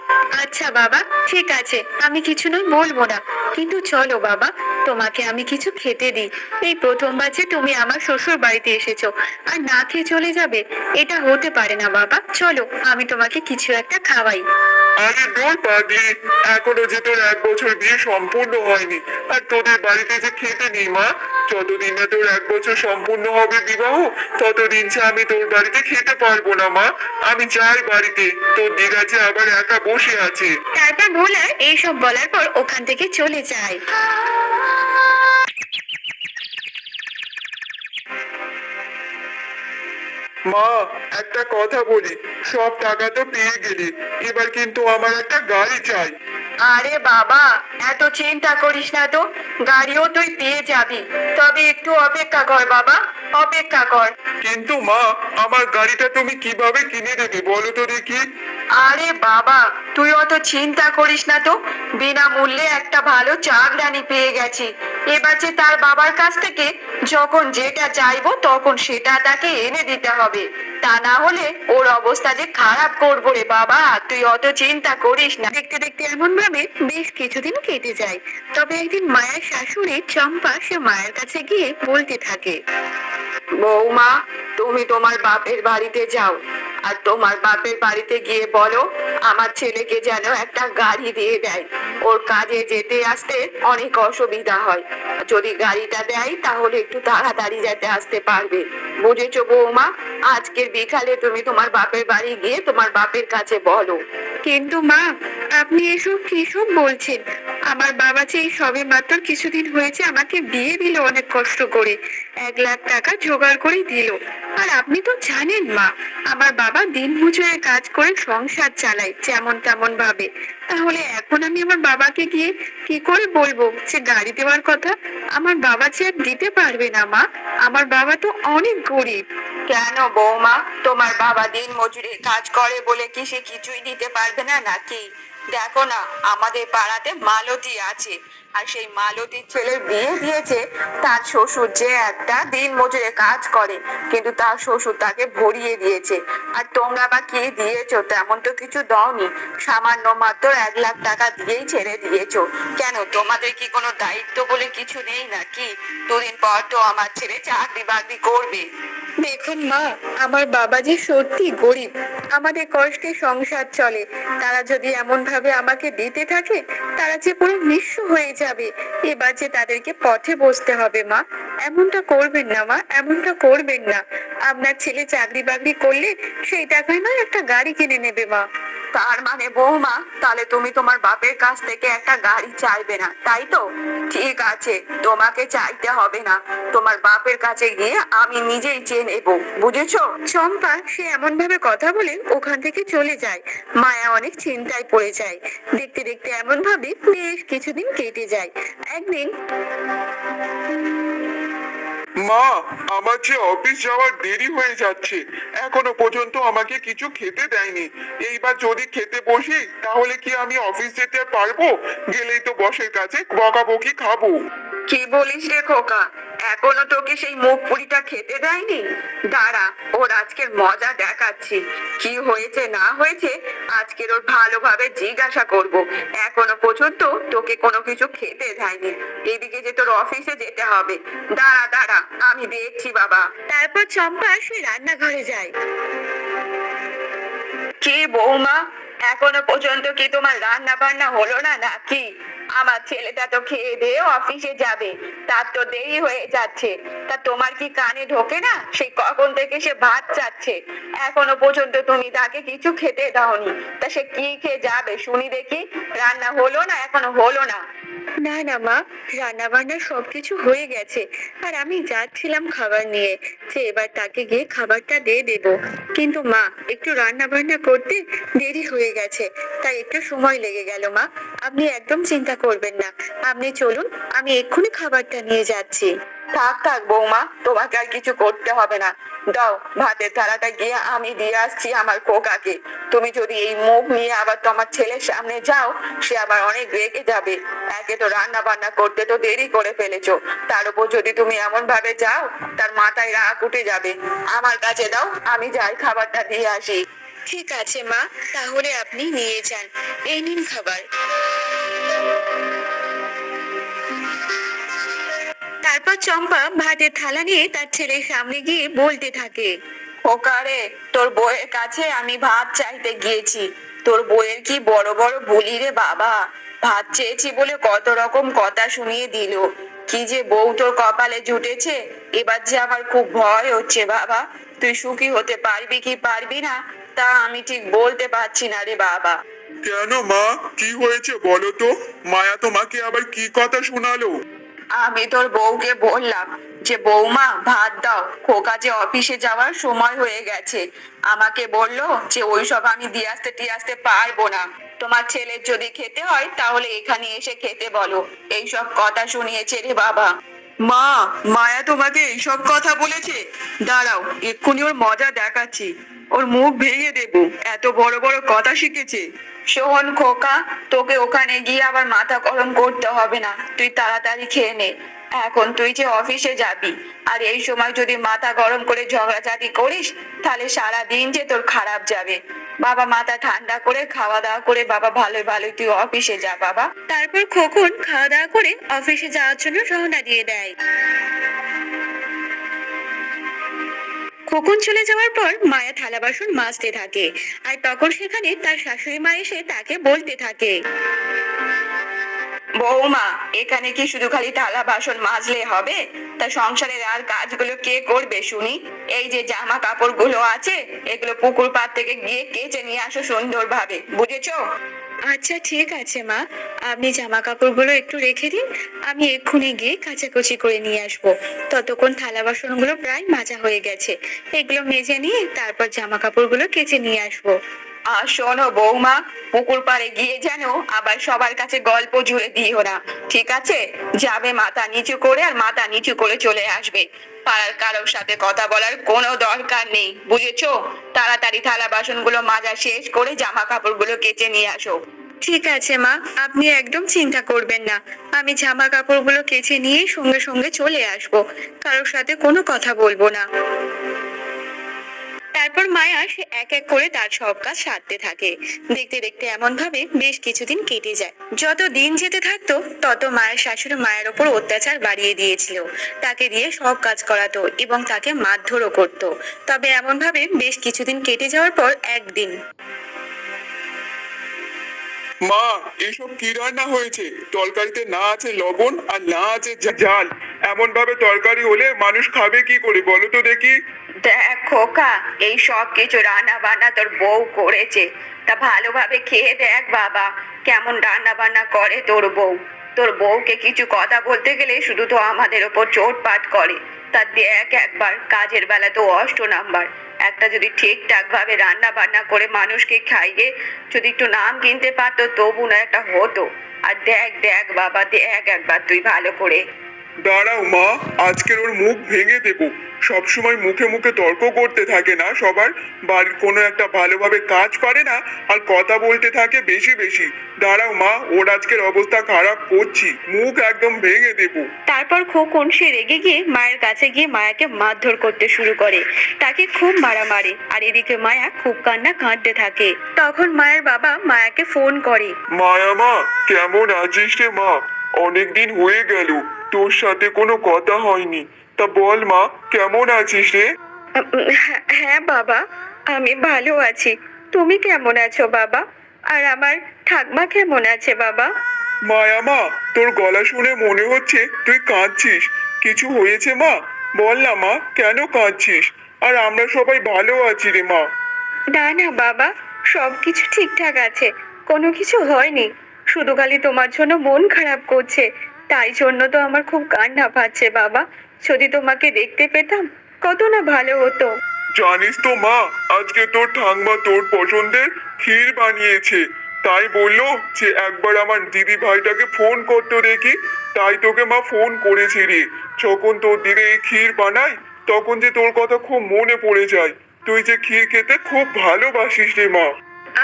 আচ্ছা বাবা, ঠিক আছে, আমি কিছু নয় বলবো না। কিন্তু চলো বাবা, তোমাকে আমি কিছু খেতে দিই। এই প্রথমবার যে তুমি আমার শ্বশুর বাড়িতে এসেছো আর না খেয়ে চলে যাবে, এটা হতে পারে না বাবা। চলো, আমি তোমাকে কিছু একটা খাওয়াই। আরে দূর পাগলি, এখনো যে তোর 1 বছর বিয়ে সম্পূর্ণ হয়নি, আর তোদের বাড়িতে যে খেতে নেই মা। যতদিন না তোর 1 বছর সম্পূর্ণ হবে বিবাহ, ততদিন যে আমি তোর বাড়িতে খেতে পারবো না মা। আমি যাই বাড়িতে, তোর দিদা যে আবার একা বসে আছে। তারপর ভোলা এইসব বলার পর ওখান থেকে চলে যায়। মা, একটা কথা বলি, সব টাকা তো পেয়ে গেলি, এবার কিন্তু আমার একটা গাড়ি চাই। আরে বাবা, এত চিন্তা করিস না তো, গাড়িও তুই পেয়ে যাবি। তবে একটু অপেক্ষা কর বাবা, অপেক্ষা কর। কিন্তু মা, আমার গাড়িটা তুমি কিভাবে কিনে দেবে বলো তো দেখি? আরে বাবা, তুই অত চিন্তা করিস না তো, বিনামূল্যে একটা ভালো চাকরানি পেয়ে গেছি। এবার যে তার বাবার কাছ থেকে যখন যেটা চাইবো তখন সেটা তাকে এনে দিতে হবে। তা না হলে ওর অবস্থা যে খারাপ করবো রে বাবা, তুই অত চিন্তা করিস না। দেখতে দেখতে এমন ভাবে বেশ কিছুদিন কেটে যায়। তবে একদিন মায়ের শাশুড়ি চম্পা সে মায়ের কাছে গিয়ে বলতে থাকে। বৌমা, তুমি তোমার বাপের বাড়িতে যাও, আর তোমার বাপের বাড়িতে গিয়ে বলো আমার ছেলেকে যেন একটা গাড়ি দিয়ে দেয়। ওর কাজে যেতে আসতে অনেক অসুবিধা হয়। যদি গাড়িটা দেয় তাহলে একটু তাড়াতাড়ি যেতে আসতে পারবে। বুঝেছো বৌমা? আজকের বিকালে তুমি তোমার বাপের বাড়ি গিয়ে তোমার বাপের কাছে বলো। কিন্তু মা, আপনি এসব কিসব বলছেন? আমার বাবা যে এই সবে মাত্র কিছুদিন হয়েছে আমাকে বিয়ে দিল অনেক কষ্ট করে, 1 লাখ টাকা জোগাড় করে দিল। আর আপনি তো জানেন মা, আমার বাবা দিন মজুরে কাজ করে সংসার চালায় যেমন তেমন ভাবে। তাহলে এখন আমি আমার বাবাকে গিয়ে কি করে বলবো যে গাড়ি দেওয়ার কথা? আমার বাবা যে আর দিতে পারবে না মা, আমার বাবা তো অনেক গরিব। কেন বৌমা, তোমার বাবা দিন মজুরি কাজ করে বলে কি সে কিছুই দিতে পারবে না নাকি? দেখো না, আমাদের পাড়াতে মালতী আছে, আর সেই মালতীর ছেলের বিয়ে দিয়েছে তার শ্বশুর যে একটা দিন মজুরে কাজ করে, কিন্তু তার শ্বশুর তাকে ভরিয়ে দিয়েছে। আর তোমরা বা কি দিয়েছো? তেমন তো কিছু দাওনি, সামান্য মাত্র 1 লাখ টাকা দিয়েই ছেড়ে দিয়েছো। কেন, তোমাদের কি কোনো দায়িত্ব বলে কিছু নেই নাকি? দুদিন পর তো আমার ছেলে চাকরি বাকরি করবে। দেখুন মা, আমার বাবা যে সত্যি গরিব, আমাদের কষ্টে সংসার চলে। তারা যদি এমন ভাবে আমাকে দিতে থাকে, তারা যে পুরো নিঃস্ব হয়ে যাবে। এবার যে তাদেরকে পথে বসতে হবে মা। এমনটা করবেন না মা, এমনটা করবেন না। আপনার ছেলে চাকরি বাকরি করলে সেই টাকায় নয় একটা গাড়ি কিনে নেবে মা। তার মানে বৌমা, তাহলে তুমি তোমার বাপের কাছ থেকে একটা গাড়ি চাইবে না, তাই তো? ঠিক আছে, তোমাকে চাইতে হবে না, তোমার বাপের কাছে গিয়ে আমি নিজেই চেয়ে নেবো, বুঝেছো? চম্পা সে এমন ভাবে কথা বলে ওখান থেকে চলে যায়। মায়া অনেক চিন্তায় পড়ে যায়। দেখতে দেখতে এমন ভাবে বেশ কিছুদিন কেটে যায়। একদিন মা, আমার যে অফিস যাওয়ার দেরি হয়ে যাচ্ছে, এখনো পর্যন্ত আমাকে কিছু খেতে দেয়নি। এইবার যদি খেতে বসি তাহলে কি আমি অফিস যেতে পারবো? গেলেই তো বসের কাছে বকাবকি খাবো। কি বলিস রে খোকা, এখনো তোকে সেই মুখ পুরিটা খেতে দেয়নি? দাঁড়া, ওর আজকের মজা দেখাচ্ছি। কি হয়েছে না হয়েছে আজকের ওর ভালোভাবে জিজ্ঞাসা করব। এখনো পর্যন্ত তোকে কোনো কিছু খেতে দেয়নি, এদিকে যে তোর অফিসে যেতে হবে। দাঁড়া দাঁড়া, আমি দেখছি বাবা। তারপর চম্পা সে রান্নাঘরে যায়। কি বৌমা, এখনো পর্যন্ত কি তোমার রান্না বান্না হলো না নাকি? আমার ছেলেটা তো খেয়ে দিয়ে অফিসে যাবে, তার তো দেরি হয়ে যাচ্ছে। তা তোমার কি কানে ঢোকে না? সেই কখন থেকে সে ভাত চাচ্ছে, এখনো পর্যন্ত তুমি তাকে কিছু খেতে দাওনি। তা সে কি খেয়ে যাবে শুনি দেখি? রান্না হলো না, এখনো হলো না? না না মা, রান্না বান্না সবকিছু হয়ে গেছে। আর আমি যাচ্ছিলাম খাবার নিয়ে, যে এবার তাকে গিয়ে খাবারটা দিয়ে দেব। কিন্তু মা, একটু রান্না বান্না করতে দেরি হয়ে গেছে, তাই একটু সময় লেগে গেল মা। আপনি একদম চিন্তা করবেন না, আপনি চলুন, আমি এক্ষুনি খাবারটা নিয়ে যাচ্ছি। থাক থাক বৌমা, তোমাকে আর কিছু করতে হবে না। দাও ভাতের থালাটা গিয়ে আমি দিয়ে আসছি আমার খোকাকে। তুমি যদি এই মুখ নিয়ে আবার তোমার ছেলের সামনে যাও, সে আবার অনেক রেগে যাবে। একে তো রান্না বান্না করতে তো দেরি করে ফেলেছো, তার উপর যদি তুমি এমন ভাবে যাও, তার মাথায় রাগ উঠে যাবে। আমার কাছে দাও, আমি যাই খাবারটা দিয়ে আসি। ঠিক আছে মা, তাহলে আপনি নিয়ে যান। এই নিন খাবার। তারপর চম্পা ভাতের থালা নিয়ে তার ছেলের সামনে গিয়ে বলতে থাকে, খোকারে, তোর বউয়ের কাছে আমি ভাত চাইতে গিয়েছি। তোর বউয়ের কি বড় বড় বুলি রে বাবা। ভাত চেয়েছি বলে কত রকম কথা শুনিয়ে দিল। কি যে বউ তোর কপালে জুটেছে, এবার যে আমার খুব ভয় হচ্ছে বাবা। তুই সুখী হতে পারবি কি পারবি না, তা আমি ঠিক বলতে পারছি না রে বাবা। কেন মা, কি হয়েছে বলো তো? মায়া তোমাকে আবার কি কথা শোনালো? আমি তোর বউকে বললাম যে বৌমা ভাত দাও, খোকা যে অফিসে যাওয়ার সময় হয়ে গেছে। আমাকে বললো যে ওইসব আমি দিয়ে আসতে টিয়ে আসতে পারবো না, তোমার ছেলের যদি খেতে হয় তাহলে এখানে এসে খেতে বলো। এইসব কথা শুনিয়েছে রে বাবা। মা, মায়া তোমাকে এইসব কথা বলেছে? দাঁড়াও, এক্ষুনি ওর মজা দেখাচ্ছি। ওর মুখ ভেঙে দেবো, এত বড় বড় কথা শিখেছে। শোন খোকা, তোকে ওখানে গিয়ে আবার মাথা গরম করতে হবে না, তুই তাড়াতাড়ি খেয়ে নে। এখন তুই যে অফিসে যাবি, আর এই সময় যদি মাথা গরম করে ঝগড়াঝাটি করিস, তাহলে সারা দিন যে তোর খারাপ যাবে। বাবা মাথা ঠান্ডা করে খাওয়া দাওয়া করে বাবা ভালোই ভালোই তুই অফিসে যা বাবা। তারপর খোকন খাওয়া দাওয়া করে অফিসে যাওয়ার জন্য রওনা দিয়ে দেয়। খোকন চলে যাওয়ার পর মায়া থালা বাসন মাজতে থাকে, আর তখন সেখানে তার শাশুড়ি মা এসে তাকে বলতে থাকে, বৌমা, এখানে কি শুধু খালি থালা বাসন মাজলে হবে? তা সংসারের আর কাজগুলো কে করবে শুনি? এই যে জামা কাপড় গুলো আছে, এগুলো পুকুর পাড় থেকে গিয়ে কেচে নিয়ে আসো সুন্দরভাবে, বুঝেছো? আচ্ছা ঠিক আছে মা, আপনি জামা কাপড়গুলো একটু রেখে দিন, আমি এক্ষুনি গিয়ে কাচাকুচি করে নিয়ে আসবো। ততক্ষণ থালা বাসনগুলো প্রায় মাজা হয়ে গেছে, এগুলো মেজে নিয়ে তারপর জামা কাপড়গুলো কেচে নিয়ে আসবো। আর শোনো বৌমা, পুকুর পাড়ে গিয়ে যেন আবার সবার কাছে গল্প জুড়ে দিও না, ঠিক আছে? যাবে মাথা নিচু করে আর মাথা নিচু করে চলে আসবে। পাড়ার কারোর সাথে কথা বলার কোনো দরকার নেই, বুঝেছো? তাড়াতাড়ি থালা বাসনগুলো মাজা শেষ করে জামা কাপড়গুলো কেচে নিয়ে আসো। ঠিক আছে মা, আপনি একদম চিন্তা করবেন না, আমি জামা কাপড়গুলো কেচে নিয়ে সঙ্গে সঙ্গে চলে আসবো, কারোর সাথে কোনো কথা বলবো না। তারপর মায়া সে এক এক করে তার সব কাজ সারতে থাকে। দেখতে দেখতে এমন ভাবে বেশ কিছুদিন কেটে যায়। যত দিন যেতে থাকতো তত মায়ের শাশুড়ি মায়ের ওপর অত্যাচার বাড়িয়ে দিয়েছিল, তাকে দিয়ে সব কাজ করাতো এবং তাকে মারধরও করতো। তবে এমন ভাবে বেশ কিছুদিন কেটে যাওয়ার পর একদিন, মা, এসব কি রান্না হয়েছে? তরকারিতে না আছে লবণ আর না আছে ঝাল। এমন ভাবে তরকারি হলে মানুষ খাবে কি করে বলো তো দেখি? দেখ খোকা, এই সব কিছু রান্না বান্না তোর বউ করেছে। তা ভালোভাবে খেয়ে দেখ বাবা, কেমন রান্না বান্না করে তোর বউ। তোর বউকে কিছু কথা বলতে গেলে শুধু তো আমাদের ওপর চোটপাট করে। তা দেখ একবার, কাজের বেলা তো অষ্ট নাম্বার। একটা যদি ঠিকঠাক ভাবে রান্না বান্না করে মানুষকে খাইয়ে যদি একটু নাম কিনতে পারতো তবু না একটা হতো। আর দেখ দেখ বাবা, দেখ একবার তুই ভালো করে। দাঁড়াও মা, আজকের ওর মুখ ভেঙে দেবো। সবসময় মুখে মুখে তর্ক করতে থাকে না, সবার বাড়ির কোনো একটা ভালোভাবে কাজ পারে না আর কথা বলতে থাকে বেশি বেশি। দাঁড়াও মা, ওর আজকের অবস্থা খারাপ করছি, মুখ একদম ভেঙে দেবো। তারপর খোকন সে রেগে গিয়ে মায়ের কাছে গিয়ে মায়াকে মারধর করতে শুরু করে, তাকে খুব মারে। আর এদিকে মায়া খুব কান্না কাঁদতে থাকে। তখন মায়ের বাবা মায়াকে ফোন করে। মায়া মা, কেমন আছিস রে মা? অনেকদিন হয়ে গেল তোর সাথে কোনো কথা হয়নি। তা বল মা, কেমন আছিস রে? হ্যাঁ বাবা, আমি ভালো আছি। তুমি কেমন আছো বাবা? আর আমার ঠাকমা কেমন আছে বাবা? মায়া মা, তোর গলা শুনে মনে হচ্ছে তুই কাঁদছিস। কিছু হয়েছে মা? বল না মা, কেন কাঁদছিস? আর আমরা সবাই ভালো আছি রে মা। না না বাবা, সবকিছু ঠিকঠাক আছে, কোনো কিছু হয়নি। শুধু খালি তোমার জন্য মন খারাপ করছে, তাই জন্য তো আমার খুব কান্না পাচ্ছে বাবা। যদি তোমাকে দেখতে পেতাম কত না ভালো হতো। জানিস তো মা, আজকে তোর ঠাম্মা তোর পছন্দের ক্ষীর বানিয়েছে। তাই বললো যে একবার আমার দিদি ভাইটাকে ফোন করতে দেখি, তাই তোকে মা ফোন করেছি রে। যখন তোর দিদি এই ক্ষীর বানাই তখন যে তোর কথা খুব মনে পড়ে যায়। তুই যে ক্ষীর খেতে খুব ভালোবাসিস রে মা।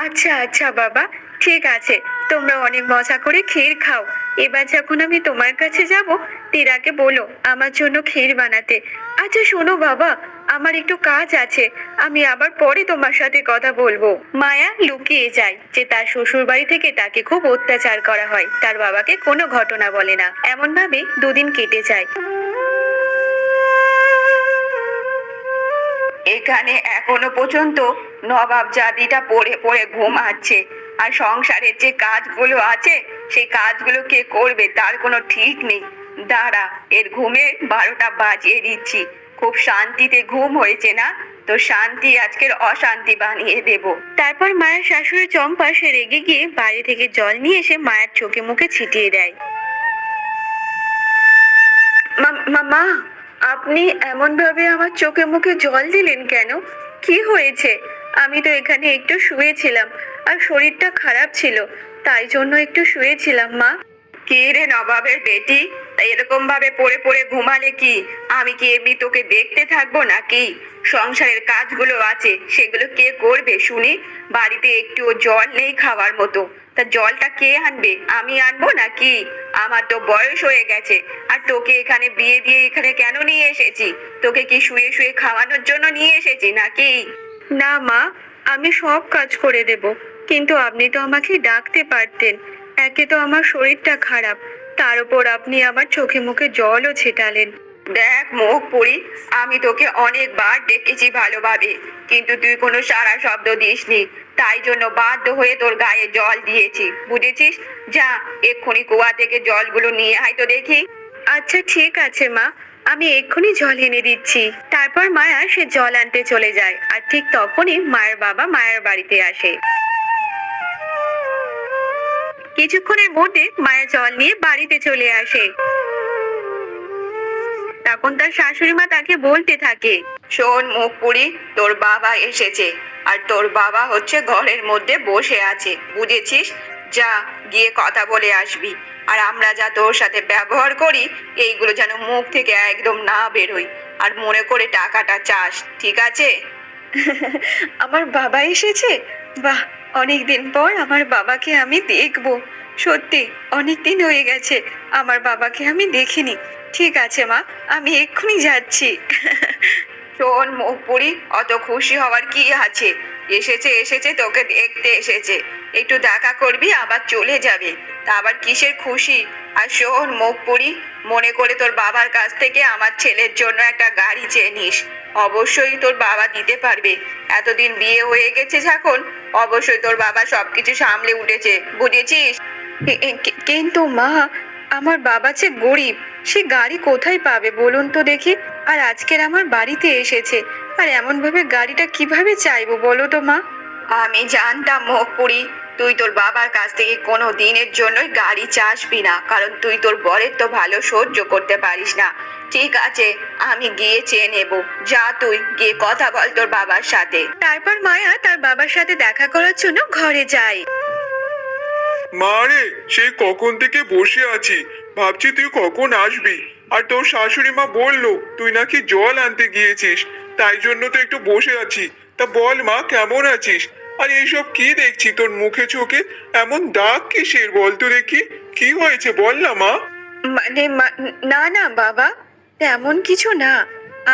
আচ্ছা আচ্ছা বাবা, ঠিক আছে, তোমরা অনেক মজা করে ক্ষীর খাও। এবার যখন আমি তোমার কাছে যাব, দিদাকে বলো আমার জন্য ক্ষীর বানাতে। আচ্ছা শোনো বাবা, আমার একটু কাজ আছে, আমি আবার পরে তোমার সাথে কথা বলবো। মায়া লুকিয়ে যায় যে তার শ্বশুর বাড়ি থেকে তাকে খুব অত্যাচার করা হয়, তার বাবাকে কোনো ঘটনা বলে না। এমন ভাবে দুদিন কেটে যায়। এখানে এখনো পর্যন্ত নবাব জাদিটা পড়ে পড়ে ঘুমাচ্ছে, আর সংসারের যে কাজগুলো আছে সেই কাজগুলো কে করবে তার কোনো ঠিক নেই। দাঁড়া, এর ঘুমে 12টা বাজিয়ে দিচ্ছি। খুব শান্তিতে ঘুম হয়েছে না, তো শান্তি আজকের অশান্তি বানিয়ে দেব। তারপর মায়ের শাশুড়ি চম্পা সে রেগে গিয়ে বাইরে থেকে জল নিয়ে এসে মায়ের চোখে মুখে ছিটিয়ে দেয়। মা, আপনি এমন ভাবে আমার চোখে মুখে জল দিলেন কেন? কি হয়েছে? আমি তো এখানে একটু শুয়েছিলাম, আর শরীরটা খারাপ ছিল, তাই জন্য একটু শুয়েছিলাম মা। কি রে নবাবের বেটি, এরকম ভাবে পড়ে পড়ে ঘুমালে কি আমি কি এমনি তোকে দেখতে থাকবো নাকি? সংসারের কাজগুলো আছে সেগুলো কে করবে শুনি? বাড়িতে একটুও জল নেই খাওয়ার মতো, তা জলটা কে আনবে? আমি আনবো নাকি? আমার তো বয়স হয়ে গেছে, আর তোকে এখানে বিয়ে দিয়ে এখানে কেন নিয়ে এসেছি? তোকে কি শুয়ে শুয়ে খাওয়ানোর জন্য নিয়ে এসেছি নাকি? না মা, আমি সব কাজ করে দেব, কিন্তু আপনি তো আমাকে ডাকতে পারতেন। একে তো আমার শরীরটা খারাপ, তার উপর আপনি আমার চোখে মুখে জলও ছেটালেন। দেখ মুখ পুরি, আমি তোকে অনেকবার ডেকেছি ভালোভাবে, কিন্তু তুই কোনো সাড়া শব্দ দিসনি। তাই জন্য বাধ্য হয়ে তোর গায়ে জল দিয়েছি, বুঝেছিস? যা এক্ষুনি কুয়া থেকে জলগুলো নিয়ে আয় তো দেখি। আচ্ছা ঠিক আছে মা, আমি এক্ষুনি জল এনে দিচ্ছি। তারপর মায়া সে জল আনতে চলে যায়, আর ঠিক তখনই মায়ের বাবা মায়ের বাড়িতে আসে। কিছুক্ষণের মধ্যে মায়া জল নিয়ে বাড়িতে চলে আসে। তখন তার শাশুড়ি মা তাকে বলতে থাকে, শোন মুখ পুরি, তোর বাবা এসেছে, আর তোর বাবা হচ্ছে ঘরের মধ্যে বসে আছে, বুঝেছিস? যা গিয়ে কথা বলে আসবি, আর আমরা যা তোর সাথে ব্যবহার করি এইগুলো যেন মুখ থেকে একদম না বেরোয়, আর মনে করে টাকাটা চাস, ঠিক আছে? আমার বাবা এসেছে? বাহ, অনেকদিন পর আমার বাবাকে আমি দেখবো। সত্যি অনেক দিন হয়ে গেছে আমার বাবাকে আমি দেখিনি। ঠিক আছে মা, আমি এক্ষুনি যাচ্ছি। শোন মুখ পুরি, অত খুশি হওয়ার কি আছে? এসেছে এসেছে, তোকে দেখতে এসেছে, একটু দেখা করবি আবার চলে যাবে, তা আবার কিসের খুশি? আর শোন মুখ পুরি, মনে করে তোর বাবার কাছ থেকে আমার ছেলের জন্য একটা গাড়ি চেয়ে নিস। অবশ্যই তোর বাবা দিতে পারবে, এতদিন বিয়ে হয়ে গেছে যখন, অবশ্যই তোর বাবা সবকিছু সামলে উঠেছে, বুঝেছিস? কিন্তু মা, আমার বাবা যে গরিব, সে গাড়ি কোথায় পাবে বলুন তো দেখি? আর আজকের আমার বাড়িতে এসেছে, আর এমন ভাবে গাড়িটা কিভাবে চাইবো বলো তো মা? আমি জানতাম মুখ পুরি, তুই তোর বাবার কাছ থেকে কোনো দিনের জন্যই গাড়ি চাসবি না, কারণ তুই তোর বরের তো ভালো সহ্য করতে পারিস না। ঠিক আছে, আমি গিয়ে চেয়ে নেব, যা তুই গিয়ে কথা বল তোর বাবার সাথে। তারপর মায়া তার বাবার সাথে দেখা করার জন্য ঘরে যায়। মা রে, সেই কখন থেকে বসে আছি, ভাবছি তুই কখন আসবি। আর তোর শাশুড়ি মা বললো তুই নাকি জল আনতে গিয়েছিস, তাই জন্য তো একটু বসে আছি। তা বল মা, কেমন আছিস? আর এইসব কি দেখছি তোর মুখে চোখে? এমন দাগ কিসের বল তো দেখি, কি হয়েছে বল না মা। না না বাবা, তেমন কিছু না।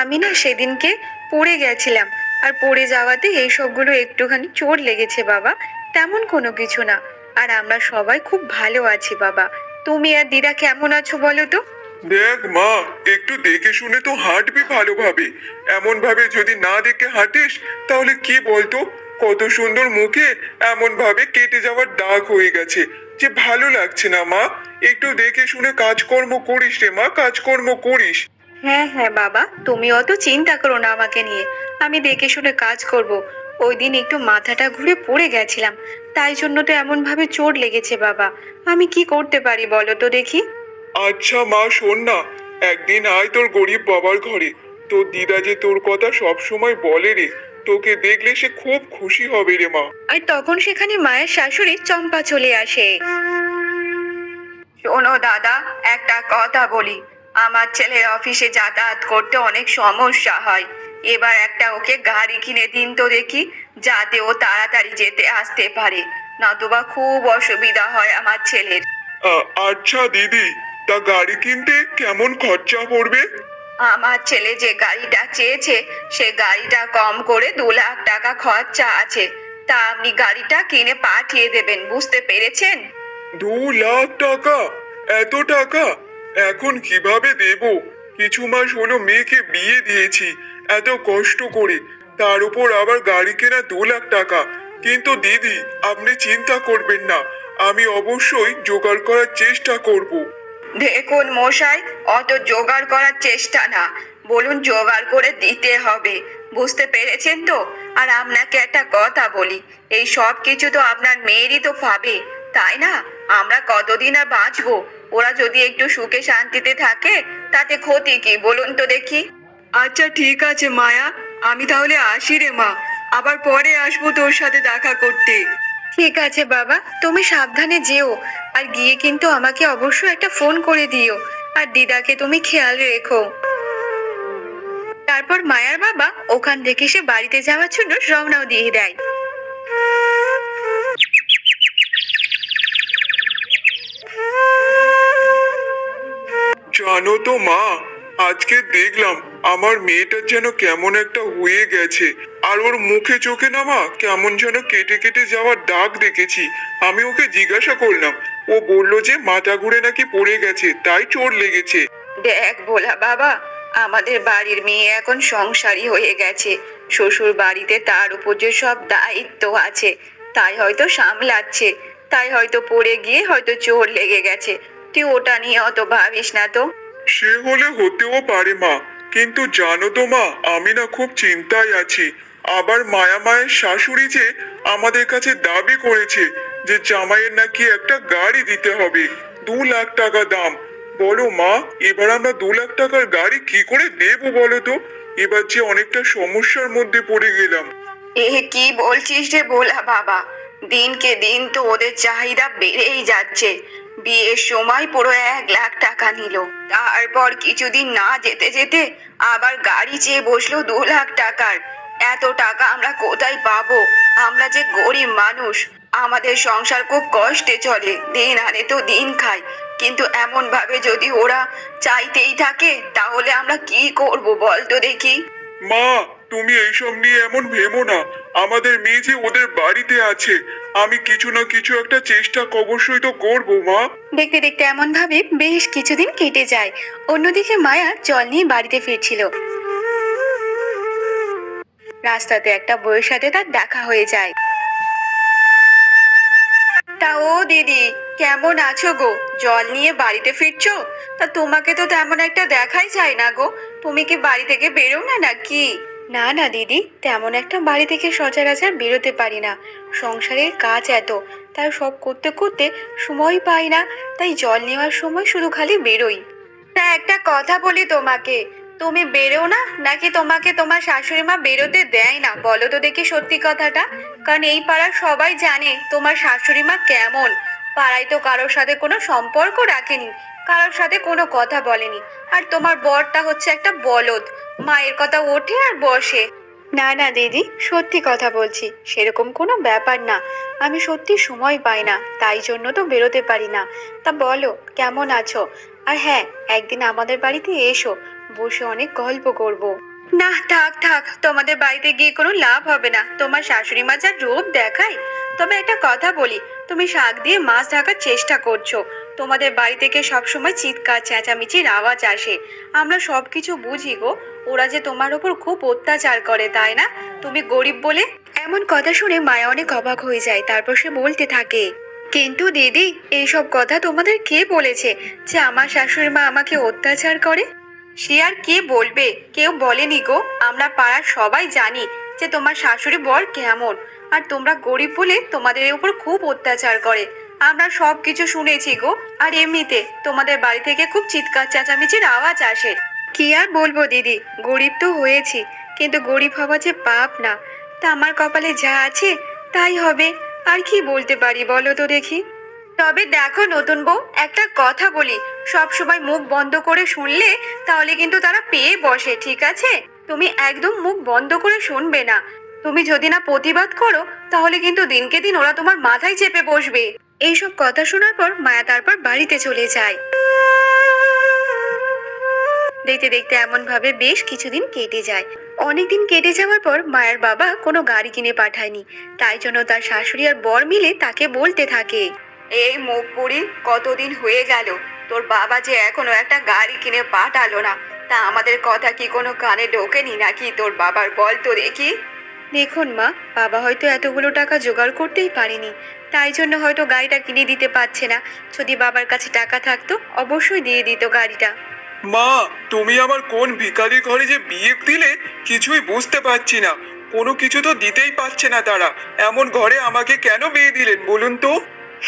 আমি না সেদিনকে পড়ে গেছিলাম, আর পড়ে যাওয়াতে এই সবগুলো একটুখানি চোট লেগেছে বাবা, তেমন কোনো কিছু না। আর আমরা সবাই খুব ভালো আছি বাবা। তুমি আর দিদা কেমন আছো বলো তো? দেখ মা, একটু দেখে শুনে তো হাঁটবি ভালোভাবে। এমন ভাবে যদি না দেখে হাঁটিস তাহলে কি বলতো, কত সুন্দর মুখে এমন ভাবে কেটে যাওয়ার দাগ হয়ে গেছে, যে ভালো লাগছে না মা। একটু দেখে শুনে কাজকর্ম করিস রে মা, কাজকর্ম করিস। হ্যাঁ হ্যাঁ বাবা, তুমি অত চিন্তা করো না আমাকে নিয়ে, আমি দেখে শুনে কাজ করব। ওই দিন একটু মাথাটা ঘুরে পড়ে গেছিলাম, তাই জন্য তো এমন ভাবে চোট লেগেছে বাবা। আমি কি করতে পারি বলো তো দেখি? আচ্ছা মা, শোন না, একদিন আয় তোর গরিব বাবার ঘরে। তোর দিদা যে তোর কথা সব সময় বলে রে, তোকে দেখলে সে খুব খুশি হবে রে মা। আর তখন সেখানে মায়ের শাশুড়ি চম্পা চলে আসে। শোনো দাদা, একটা কথা বলি, আমার ছেলের অফিসে যাতায়াত করতে অনেক সমস্যা হয়। এবার একটা ওকে গাড়ি কিনে দিন তো দেখি, যাতে ও তাড়াতাড়ি যেতে আসতে পারে, নতুবা খুব অসুবিধা হয় আমার ছেলের। আচ্ছা দিদি, তা গাড়ি কিনতে কেমন খরচা পড়বে? আমার ছেলে যে গাড়িটা চেয়েছে সে গাড়িটা কম করে 2 লাখ টাকা খরচা আছে। তা আপনি গাড়িটা কিনে পাঠিয়ে দেবেন, বুঝতে পেরেছেন? 2 লাখ টাকা? এত টাকা এখন কিভাবে দেব? কিছু মাস হলো মেয়েকে বিয়ে দিয়েছি এত কষ্ট করে, তার উপর আবার গাড়ি কেনা 2 লাখ টাকা। কিন্তু দিদি, আপনি চিন্তা করবেন না, আমি অবশ্যই জোগাড় করার চেষ্টা করব। দেখুন মশাই, অত জোগাড় করার চেষ্টা না, বলুন জোগাড় করে দিতে হবে, বুঝতে পেরেছেন তো? আর আপনাকে একটা কথা বলি, এই সব কিছু তো আপনার মেয়েরই তো পাবে, তাই না? আমরা কতদিন আর বাঁচবো? ওরা যদি একটু সুখে শান্তিতে থাকে তাতে ক্ষতি কি বলুন তো দেখি? আচ্ছা ঠিক আছে মায়া, আমি তাহলে আসি রে মা, আবার পরে আসবো তোর সাথে দেখা করতে। ঠিক আছে বাবা, তুমি সাবধানে যেও, আর গিয়ে কিন্তু আমাকে অবশ্যই একটা ফোন করে দিও, আর দিদাকে তুমি খেয়াল রেখো। তারপর মায়ার বাবা ওখান থেকে সে বাড়িতে যাওয়ার জন্য রওনাও দিয়ে দেয়। জানো তো মা, আজকে দেখলাম আমার মেয়েটা যেন কেমন একটা হয়ে গেছে, আর ওর মুখে চোখে না মা কেমন যেন কেটে কেটে যাওয়ার দাগ দেখেছি। আমি ওকে জিজ্ঞাসা করলাম, ও বলল যে মাথা ঘুরে নাকি পড়ে গেছে, তাই চোট লেগেছে। দেখ ভোলা বাবা, আমাদের বাড়ির মেয়ে এখন সংসারী হয়ে গেছে, শ্বশুর বাড়িতে তার উপর যে সব দায়িত্ব আছে তাই হয়তো সামলাচ্ছে, তাই হয়তো পড়ে গিয়ে হয়তো চোট লেগে গেছে। তুই ওটা নিয়ে অত ভাবিস না তো। সে হলে হতেও পারে মা, কিন্তু জানো তো মা, আমি না খুব চিন্তায় আছি। আবার মায়া মায়ের শাশুড়ি যে আমাদের কাছে দাবি করেছে যে জামাইয়ের নাকি একটা গাড়ি দিতে হবে, 2 লাখ টাকা দাম। বলো মা, এবার আমরা 2 লাখ টাকার গাড়ি কি করে দেবো বলো তো? এবার যে অনেকটা সমস্যার মধ্যে পড়ে গেলাম। এ কি বলছিস রে ভোলা বাবা, দিনকে দিন তো ওদের চাহিদা বেড়েই যাচ্ছে। বিয়ের সময় পুরো 1 লাখ টাকা নিল, তারপর কিছুদিন না যেতে যেতে আবার গাড়ি চেয়ে বসলো 2 লাখ টাকার। এত টাকা আমরা কোথায় পাবো? আমরা যে গরিব মানুষ, আমাদের সংসার খুব কষ্টে চলে, দিন আনে তো দিন খাই, কিন্তু এমন ভাবে যদি ওরা চাইতেই থাকে তাহলে আমরা কি করব বল তো দেখি? মা, তুমি এইসব নিয়ে এমন ভেবো না, আমাদের মেয়ে যে ওদের বাড়িতে আছে, আমি কিছু না কিছু একটা চেষ্টা অবশ্যই তো করবো মা। দেখতে দেখতে এমন ভাবে বেশ কিছুদিন কেটে যায়। অন্যদিকে মায়া জল নিয়ে বাড়িতে ফিরছিল। রাস্তাতে একটা বউয়ের সাথে তার দেখা হয়ে যায়। তা ও দিদি, কেমন আছো গো? জল নিয়ে বাড়িতে ফিরছো? তা তোমাকে তো তেমন একটা দেখাই যায় না গো, তুমি কি বাড়ি থেকে বেরো না নাকি? না না দিদি, তেমন একটা বাড়ি থেকে সচরাচর বেরোতে পারি না, সংসারের কাজ এত, তাই সব করতে করতে সময় পাই না, তাই জল নেওয়ার সময় শুধু খালি বেরোই। তা একটা কথা বলি তোমাকে, তুমি বেরো না নাকি তোমাকে তোমার শাশুড়ি মা বেরোতে দেয় না বলো তো দেখি সত্যি কথাটা? কারণ এই পাড়ার সবাই জানে তোমার শাশুড়ি মা কেমন। পাড়ায় তো কারোর সাথে কোনো সম্পর্ক রাখেনি, কারোর সাথে কোনো কথা বলেনি, আর তোমার বরটা হচ্ছে একটা বলদ, মায়ের কথা ওঠে আর বসে। না না দিদি, সত্যি কথা বলছি, সেরকম কোনো ব্যাপার না, আমি সত্যি সময় পাই না, তাই জন্য তো বেরোতে পারি না। তা বলো কেমন আছো? আর হ্যাঁ, একদিন আমাদের বাড়িতে এসো, বসে অনেক গল্প করব। না থাক থাক, তোমাদের বাড়িতে গিয়ে কোনো লাভ হবে না, তোমার শাশুড়ি মা যা রূপ দেখায়। তবে একটা কথা বলি, তুমি শাক দিয়ে মাছ ঢাকার চেষ্টা করছো, তোমাদের বাড়ি থেকে সবসময় চিৎকার চেঁচামেচির আওয়াজ আসে, আমরা সবকিছু বুঝি গো, ওরা যে তোমার ওপর খুব অত্যাচার করে তাই না? তুমি গরিব বলে। এমন কথা শুনে মায়া অনেক অবাক হয়ে যায়। তারপর সে বলতে থাকে, কিন্তু দিদি, এইসব কথা তোমাদের কে বলেছে যে আমার শাশুড়ি মা আমাকে অত্যাচার করে? সে আর কে বলবে, কেউ বলেনি গো, আমরা পাড়ার সবাই জানি যে তোমার শাশুড়ি বর কেমন, আর তোমরা গরিব বলে তোমাদের উপর খুব অত্যাচার করে, আমরা সব কিছু শুনেছি গো। আর এমনিতে তোমাদের বাড়ি থেকে খুব চিৎকার চেঁচামেচির আওয়াজ আসে। কি আর বলবো দিদি, গরিব তো হয়েছি, কিন্তু গরিব হওয়া যে পাপ না, তা আমার কপালে যা আছে তাই হবে, আর কি বলতে পারি বলো তো দেখি। তবে দেখো নতুন বউ, একটা কথা বলি, সব সময় মুখ বন্ধ করে শুনলে তাহলে কিন্তু তারা পেয়ে বসে, ঠিক আছে? তুমি একদম মুখ বন্ধ করে শুনবে না। তুমি যদি না প্রতিবাদ করো তাহলে কিন্তু দিনকে দিন ওরা তোমার মাথায় চেপে বসবে। এইসব কথা শোনার পর মায়া তারপর বাড়িতে চলে যায়। দেখতে দেখতে এমন ভাবে বেশ কিছুদিন কেটে যায়। অনেকদিন কেটে যাওয়ার পর মায়ের বাবা কোনো গাড়ি কিনে পাঠায়নি, তাই জন্য তার শাশুড়ি আর বর মিলে তাকে বলতে থাকে, এই মুখ পুরি, কতদিন হয়ে গেল তোর বাবা যে এখনো একটা গাড়ি কিনে পাঠালো না, তা আমাদের কথা কি কোনো কানে ঢোকেনি নাকি তোর বাবার? বল তো দেখি। দেখুন মা, বাবা হয়তো এতগুলো টাকা জোগাড় করতেই পারেনি, তাই জন্য হয়তো গাড়িটা কিনে দিতে পারছে না। যদি বাবার কাছে টাকা থাকতো অবশ্যই দিয়ে দিত গাড়িটা। মা, তুমি আমার কোন ভিখারি ঘরে যে বিয়ে দিলে কিছুই বুঝতে পারছি না। কোনো কিছু তো দিতেই পারছে না তারা, এমন ঘরে আমাকে কেন বিয়ে দিলেন বলুন তো?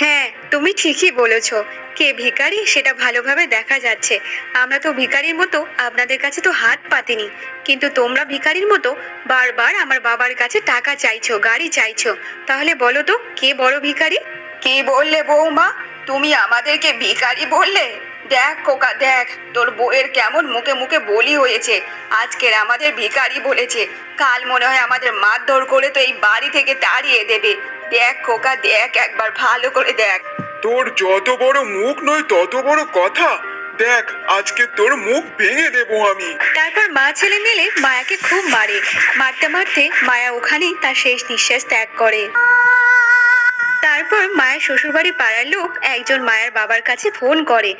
হ্যাঁ, তুমি ঠিকই বলেছো। কে ভিখারি সেটা ভালোভাবে দেখা যাচ্ছে। আমরা তো ভিখারির মতো আপনাদের কাছে তো হাত পাতিনি, কিন্তু তোমরা ভিখারির মতো বারবার আমার বাবার কাছে টাকা চাইছো, গাড়ি চাইছো। তাহলে বলো তো কে বড় ভিখারি? কি বললে বৌমা? তুমি আমাদেরকে ভিখারি বললে? দেখ খোকা দেখ, তোর বউয়ের কেমন মুখে মুখে বলি হয়েছে। আজকের আমাদের ভিখারি বলেছে, কাল মনে হয় আমাদের মারধর করে তো এই বাড়ি থেকে তাড়িয়ে দেবে। দেখ খোকা দেখ, একবার ভালো করে দেখ। তোর যত বড় মুখ নয় তত বড় কথা। দেখ, আজকে তোর মুখ ভেঙে দেবো আমি। তারপর মা ছেলে মিলে মায়াকে খুব মারে। মারতে মারতে মায়া ওখানেই তার শেষ নিঃশ্বাস ত্যাগ করে। তারপর মায়ের শ্বশুরবাড়ি পাড়ার লোক একজন মায়ের বাবার কাছে ফোন করে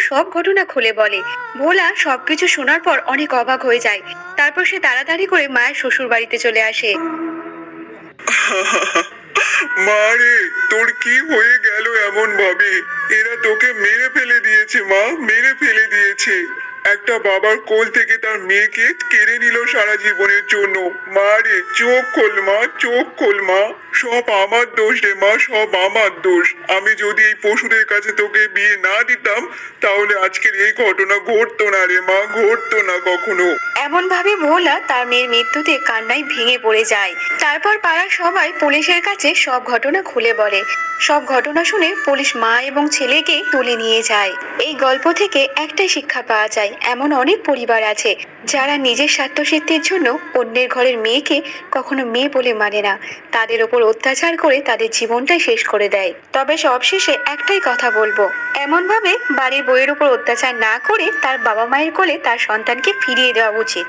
সব ঘটনা খুলে বলে। ভোলা সবকিছু শোনার পর অনেক অবাক হয়ে যায়। তারপর সে তাড়াতাড়ি করে মায়ের শ্বশুর বাড়িতে চলে আসে। মা রে, তোর কি হয়ে গেল এমন ভাবে? এরা তোকে মেরে ফেলে দিয়েছে মা, মেরে ফেলে দিয়েছে। একটা বাবার কোল থেকে তার মেয়েকে কেড়ে নিল সারা জীবনের জন্য। মা রে, চোখ খোল মা, চোখ খোল মা। সব আমার দোষ রে মা, সব আমার দোষ। আমি যদি এই পশুদের কাছে তোকে বিয়ে না দিতাম তাহলে আজকের এই ঘটনা ঘটতো না রে মা, ঘটতো না কখনো। এমন ভাবে ভোলা তার মেয়ের মৃত্যুতে কান্নায় ভেঙে পড়ে যায়। তারপর পাড়ার সবাই পুলিশের কাছে সব ঘটনা খুলে বলে। সব ঘটনা শুনে পুলিশ মা এবং ছেলেকে তুলে নিয়ে যায়। এই গল্প থেকে একটাই শিক্ষা পাওয়া যায়, এমন অনেক পরিবার আছে যারা নিজের স্বার্থসিদ্ধির জন্য অন্যের ঘরের মেয়েকে কখনো মেয়ে বলে মানে না, তাদের ওপর অত্যাচার করে তাদের জীবনটাই শেষ করে দেয়। তবে সবশেষে একটাই কথা বলবো, এমন ভাবে বাড়ির বউয়ের উপর অত্যাচার না করে তার বাবা মায়ের কোলে তার সন্তানকে ফিরিয়ে দেওয়া উচিত।